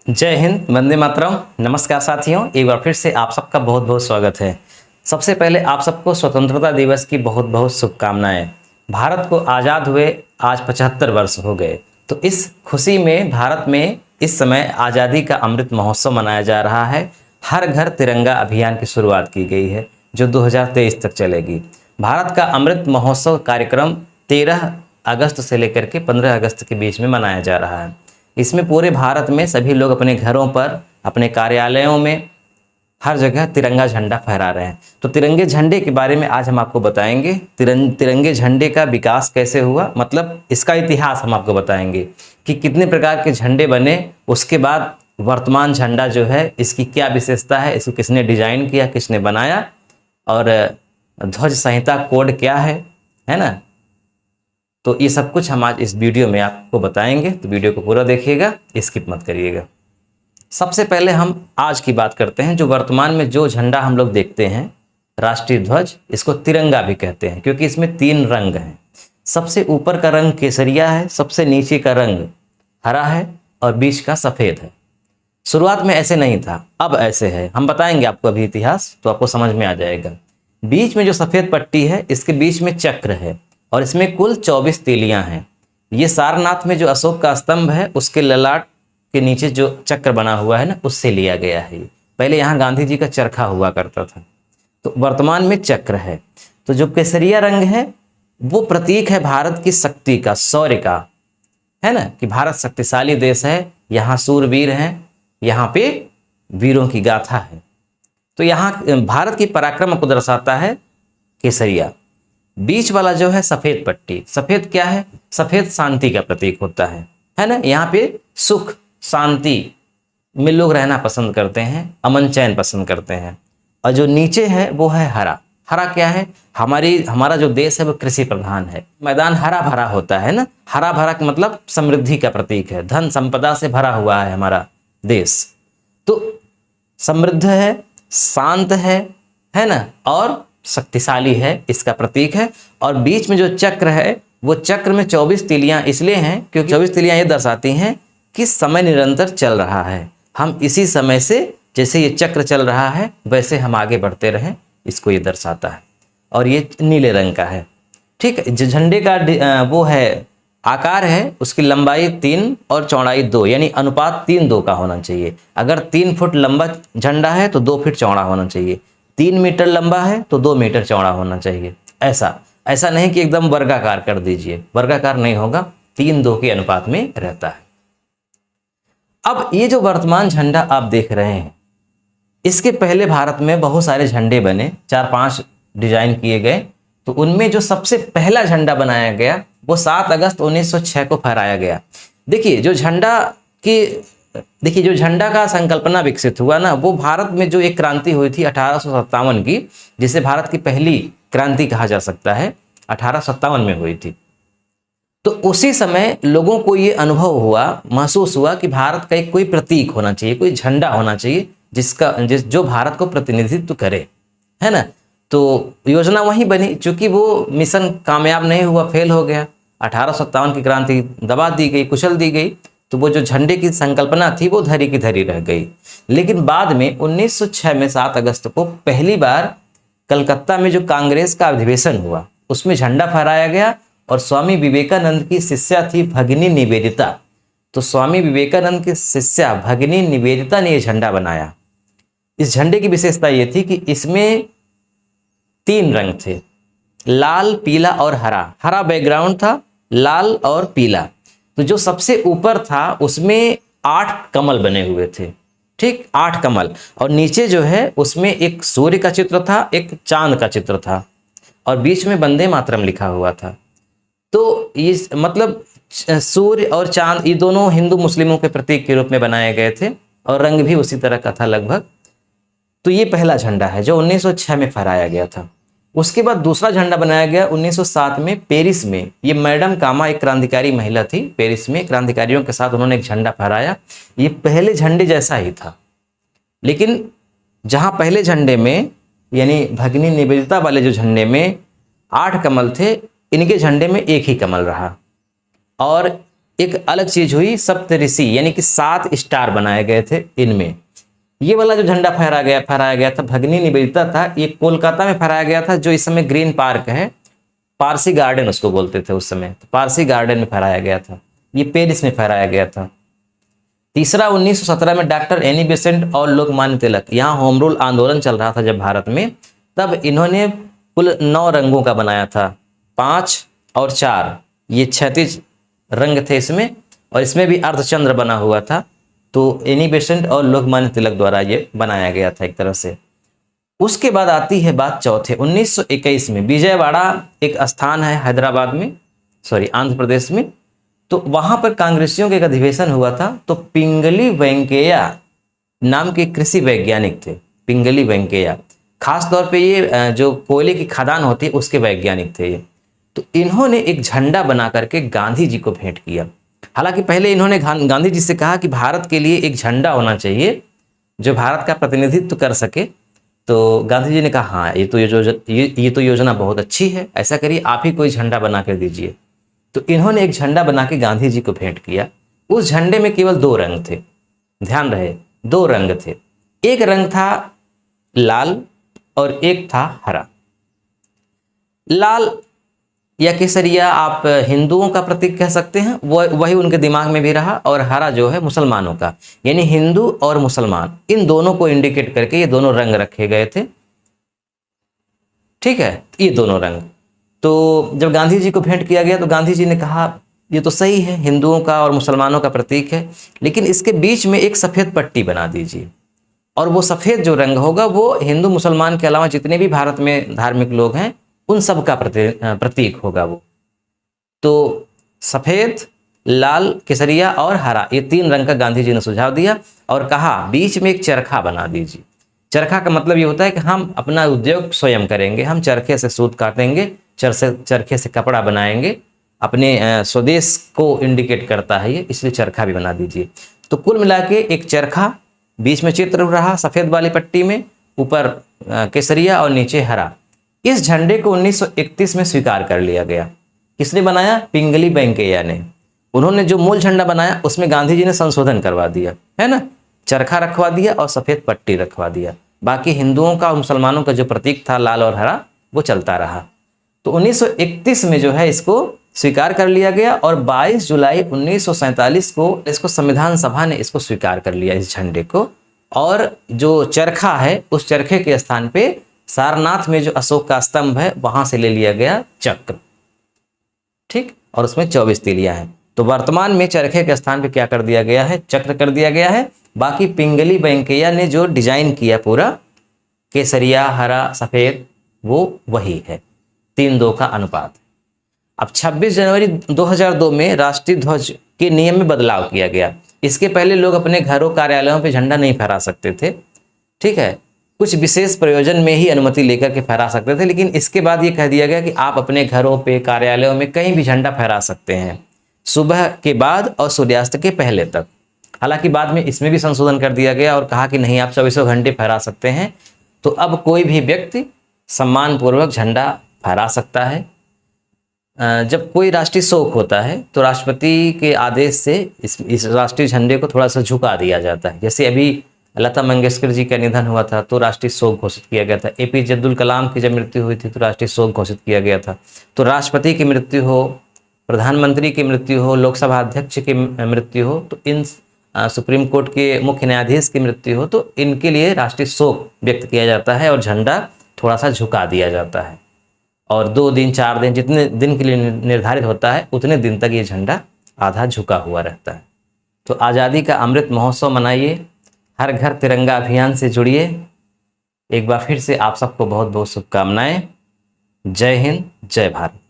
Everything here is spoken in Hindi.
जय हिंद, वंदे मातरम। नमस्कार साथियों, एक बार फिर से आप सबका बहुत बहुत स्वागत है। सबसे पहले आप सबको स्वतंत्रता दिवस की बहुत बहुत शुभकामनाएं। भारत को आज़ाद हुए आज 75 वर्ष हो गए, तो इस खुशी में भारत में इस समय आज़ादी का अमृत महोत्सव मनाया जा रहा है। हर घर तिरंगा अभियान की शुरुआत की गई है जो 2023 तक चलेगी। भारत का अमृत महोत्सव कार्यक्रम 13 अगस्त से लेकर के 15 अगस्त के बीच में मनाया जा रहा है। इसमें पूरे भारत में सभी लोग अपने घरों पर, अपने कार्यालयों में, हर जगह तिरंगा झंडा फहरा रहे हैं। तो तिरंगे झंडे के बारे में आज हम आपको बताएंगे। तिरंगे झंडे का विकास कैसे हुआ, मतलब इसका इतिहास हम आपको बताएंगे कि कितने प्रकार के झंडे बने, उसके बाद वर्तमान झंडा जो है इसकी क्या विशेषता है, इसको किसने डिजाइन किया, किसने बनाया, और ध्वज संहिता कोड क्या है ना। तो ये सब कुछ हम आज इस वीडियो में आपको बताएंगे, तो वीडियो को पूरा देखिएगा, स्किप मत करिएगा। सबसे पहले हम आज की बात करते हैं। जो वर्तमान में जो झंडा हम लोग देखते हैं, राष्ट्रीय ध्वज, इसको तिरंगा भी कहते हैं क्योंकि इसमें 3 रंग हैं। सबसे ऊपर का रंग केसरिया है, सबसे नीचे का रंग हरा है और बीच का सफ़ेद है। शुरुआत में ऐसे नहीं था, अब ऐसे है। हम बताएंगे आपको अभी इतिहास, तो आपको समझ में आ जाएगा। बीच में जो सफ़ेद पट्टी है, इसके बीच में चक्र है और इसमें कुल 24 तीलियां हैं। ये सारनाथ में जो अशोक का स्तंभ है, उसके ललाट के नीचे जो चक्र बना हुआ है ना, उससे लिया गया है। पहले यहाँ गांधी जी का चरखा हुआ करता था, तो वर्तमान में चक्र है। तो जो केसरिया रंग है वो प्रतीक है भारत की शक्ति का, शौर्य का, है ना, कि भारत शक्तिशाली देश है, यहाँ सूरवीर हैं, यहाँ पे वीरों की गाथा है। तो यहाँ भारत की पराक्रम को दर्शाता है केसरिया। बीच वाला जो है सफ़ेद पट्टी, सफ़ेद क्या है? सफ़ेद शांति का प्रतीक होता है ना। यहाँ पे सुख शांति में लोग रहना पसंद करते हैं, अमन चैन पसंद करते हैं। और जो नीचे है वो है हरा। हरा क्या है? हमारा जो देश है वो कृषि प्रधान है, मैदान हरा भरा होता है ना। हरा भरा का मतलब समृद्धि का प्रतीक है, धन संपदा से भरा हुआ है हमारा देश। तो समृद्ध है, शांत है ना, और शक्तिशाली है, इसका प्रतीक है। और बीच में जो चक्र है, वो चक्र में 24 तीलियां इसलिए हैं क्योंकि 24 तीलियां ये दर्शाती हैं कि समय निरंतर चल रहा है। हम इसी समय से, जैसे ये चक्र चल रहा है, वैसे हम आगे बढ़ते रहें, इसको ये दर्शाता है। और ये नीले रंग का है, ठीक है। जो झंडे का वो है आकार है, उसकी लंबाई 3 और चौड़ाई 2, यानी अनुपात 3-2 का होना चाहिए। अगर 3 फुट लंबा झंडा है तो 2 फीट चौड़ा होना चाहिए। 3 मीटर लंबा है तो 2 मीटर चौड़ा होना चाहिए। ऐसा नहीं कि एकदम वर्गाकार कर दीजिए, वर्गाकार नहीं होगा, 3-2 के अनुपात में रहता है। अब ये जो वर्तमान झंडा आप देख रहे हैं, इसके पहले भारत में बहुत सारे झंडे बने, 4-5 डिजाइन किए गए। तो उनमें जो सबसे पहला झंडा बनाया गया वो 7 अगस्त 1906 को फहराया गया। देखिए जो झंडा का संकल्पना विकसित हुआ ना, वो भारत में जो एक क्रांति हुई थी 1857 की, जिसे भारत की पहली क्रांति कहा जा सकता है, 1857 में हुई थी। तो उसी समय लोगों को ये अनुभव हुआ, महसूस हुआ कि भारत का एक कोई प्रतीक होना चाहिए, कोई झंडा होना चाहिए जो भारत को प्रतिनिधित्व करे, है ना। तो योजना वहीं बनी, चूंकि वो मिशन कामयाब नहीं हुआ, फेल हो गया। 1857 की क्रांति दबा दी गई, कुचल दी गई। तो वो जो झंडे की संकल्पना थी वो धरी की धरी रह गई। लेकिन बाद में 1906 में 7 अगस्त को पहली बार कलकत्ता में जो कांग्रेस का अधिवेशन हुआ, उसमें झंडा फहराया गया। और स्वामी विवेकानंद की शिष्या थी भगिनी निवेदिता। तो स्वामी विवेकानंद की शिष्या भगिनी निवेदिता ने यह झंडा बनाया। इस झंडे की विशेषता ये थी कि इसमें 3 रंग थे, लाल, पीला और हरा। हरा बैकग्राउंड था, लाल और पीला। तो जो सबसे ऊपर था उसमें 8 कमल बने हुए थे, ठीक, 8 कमल। और नीचे जो है उसमें एक सूर्य का चित्र था, एक चांद का चित्र था, और बीच में वंदे मातरम लिखा हुआ था। तो ये मतलब सूर्य और चांद, ये दोनों हिंदू मुस्लिमों के प्रतीक के रूप में बनाए गए थे, और रंग भी उसी तरह का था लगभग। तो ये पहला झंडा है जो 1906 में फहराया गया था। उसके बाद दूसरा झंडा बनाया गया 1907 में पेरिस में। ये मैडम कामा एक क्रांतिकारी महिला थी, पेरिस में क्रांतिकारियों के साथ उन्होंने एक झंडा फहराया। ये पहले झंडे जैसा ही था, लेकिन जहां पहले झंडे में, यानी भगिनी निवेदिता वाले जो झंडे में 8 कमल थे, इनके झंडे में 1 ही कमल रहा। और एक अलग चीज हुई, सप्तऋषि यानी कि 7 स्टार बनाए गए थे इनमें। ये वाला जो झंडा फहराया गया था भगनी निवेदिता था, ये कोलकाता में फहराया गया था, जो इस समय ग्रीन पार्क है, पारसी गार्डन उसको बोलते थे उस समय, तो पारसी गार्डन में फहराया गया था। ये पेरिस में फहराया गया था। तीसरा 1917 में डॉक्टर एनी बेसेंट और लोकमान्य तिलक, यहाँ होम रूल आंदोलन चल रहा था जब भारत में, तब इन्होंने कुल 9 रंगों का बनाया था, 5 और 4, ये 36 रंग थे इसमें, और इसमें भी अर्धचंद्र बना हुआ था। तो एनी बेसेंट और लोकमान्य तिलक द्वारा ये बनाया गया था एक तरह से। उसके बाद आती है बात चौथे 1921 में, विजयवाड़ा एक स्थान है हैदराबाद में, सॉरी आंध्र प्रदेश में, तो वहां पर कांग्रेसियों का एक अधिवेशन हुआ था। तो पिंगली वेंकैया नाम के कृषि वैज्ञानिक थे, पिंगली वेंकैया, खास तौर पे ये जो कोयले की खदान होती है उसके वैज्ञानिक थे ये। तो इन्होंने एक झंडा बना करके गांधी जी को भेंट किया। हालांकि पहले इन्होंने गांधी जी से कहा कि भारत के लिए एक झंडा होना चाहिए जो भारत का प्रतिनिधित्व कर सके। तो गांधी जी ने कहा हाँ ये तो योजना बहुत अच्छी है, ऐसा करिए आप ही कोई झंडा बना कर दीजिए। तो इन्होंने एक झंडा बना के गांधी जी को भेंट किया। उस झंडे में केवल 2 रंग थे, ध्यान रहे 2 रंग थे, एक रंग था लाल और एक था हरा। लाल या केसरिया आप हिंदुओं का प्रतीक कह सकते हैं, वही उनके दिमाग में भी रहा, और हरा जो है मुसलमानों का, यानी हिंदू और मुसलमान इन दोनों को इंडिकेट करके ये दोनों रंग रखे गए थे। ठीक है, ये दोनों रंग। तो जब गांधी जी को भेंट किया गया तो गांधी जी ने कहा ये तो सही है, हिंदुओं का और मुसलमानों का प्रतीक है, लेकिन इसके बीच में एक सफेद पट्टी बना दीजिए, और वो सफेद जो रंग होगा वो हिंदू मुसलमान के अलावा जितने भी भारत में धार्मिक लोग हैं उन सब का प्रतीक होगा वो। तो सफेद, लाल, केसरिया और हरा, ये 3 रंग का गांधी जी ने सुझाव दिया, और कहा बीच में एक चरखा बना दीजिए। चरखा का मतलब ये होता है कि हम अपना उद्योग स्वयं करेंगे, हम चरखे से सूत काटेंगे, चरखे से कपड़ा बनाएंगे, अपने स्वदेश को इंडिकेट करता है ये, इसलिए चरखा भी बना दीजिए। तो कुल मिला के एक चरखा, बीच में चित्र रहा सफेद वाली पट्टी में, ऊपर केसरिया और नीचे हरा। इस झंडे को 1931 में स्वीकार कर लिया गया। किसने बनाया? पिंगली वेंकैया ने। उन्होंने जो मूल झंडा बनाया उसमें गांधी जी ने संशोधन करवा दिया, है ना, चरखा रखवा दिया और सफेद पट्टी रखवा दिया। बाकी हिंदुओं का और मुसलमानों का जो प्रतीक था लाल और हरा वो चलता रहा। तो 1931 में जो है इसको स्वीकार कर लिया गया, और 22 जुलाई 1947 को इसको संविधान सभा ने इसको स्वीकार कर लिया इस झंडे को। और जो चरखा है उस चरखे के स्थान पे सारनाथ में जो अशोक का स्तंभ है वहां से ले लिया गया चक्र, ठीक, और उसमें 24 तीलियां हैं। तो वर्तमान में चरखे के स्थान पे क्या कर दिया गया है? चक्र कर दिया गया है। बाकी पिंगली वेंकैया ने जो डिजाइन किया पूरा केसरिया, हरा, सफेद, वो वही है, 3-2 का अनुपात। अब 26 जनवरी 2002 में राष्ट्रीय ध्वज के नियम में बदलाव किया गया। इसके पहले लोग अपने घरों कार्यालयों पे झंडा नहीं फहरा सकते थे, ठीक है, कुछ विशेष प्रयोजन में ही अनुमति लेकर के फहरा सकते थे, लेकिन इसके बाद ये कह दिया गया कि आप अपने घरों पे, कार्यालयों में कहीं भी झंडा फहरा सकते हैं, सुबह के बाद और सूर्यास्त के पहले तक। हालांकि बाद में इसमें भी संशोधन कर दिया गया और कहा कि नहीं, आप 24 घंटे फहरा सकते हैं। तो अब कोई भी व्यक्ति सम्मानपूर्वक झंडा फहरा सकता है। जब कोई राष्ट्रीय शोक होता है तो राष्ट्रपति के आदेश से इस राष्ट्रीय झंडे को थोड़ा सा झुका दिया जाता है। जैसे अभी लता मंगेशकर जी का निधन हुआ था तो राष्ट्रीय शोक घोषित किया गया था। एपीजे अब्दुल कलाम की जब मृत्यु हुई थी तो राष्ट्रीय शोक घोषित किया गया था। तो राष्ट्रपति की मृत्यु हो, प्रधानमंत्री की मृत्यु हो, लोकसभा अध्यक्ष की मृत्यु हो, तो इन सुप्रीम कोर्ट के मुख्य न्यायाधीश की मृत्यु हो, तो इनके लिए राष्ट्रीय शोक व्यक्त किया जाता है और झंडा थोड़ा सा झुका दिया जाता है। और 2 दिन 4 दिन जितने दिन के लिए निर्धारित होता है उतने दिन तक ये झंडा आधा झुका हुआ रहता है। तो आज़ादी का अमृत महोत्सव मनाइए, हर घर तिरंगा अभियान से जुड़िए। एक बार फिर से आप सबको बहुत बहुत शुभकामनाएं। जय हिंद, जय भारत।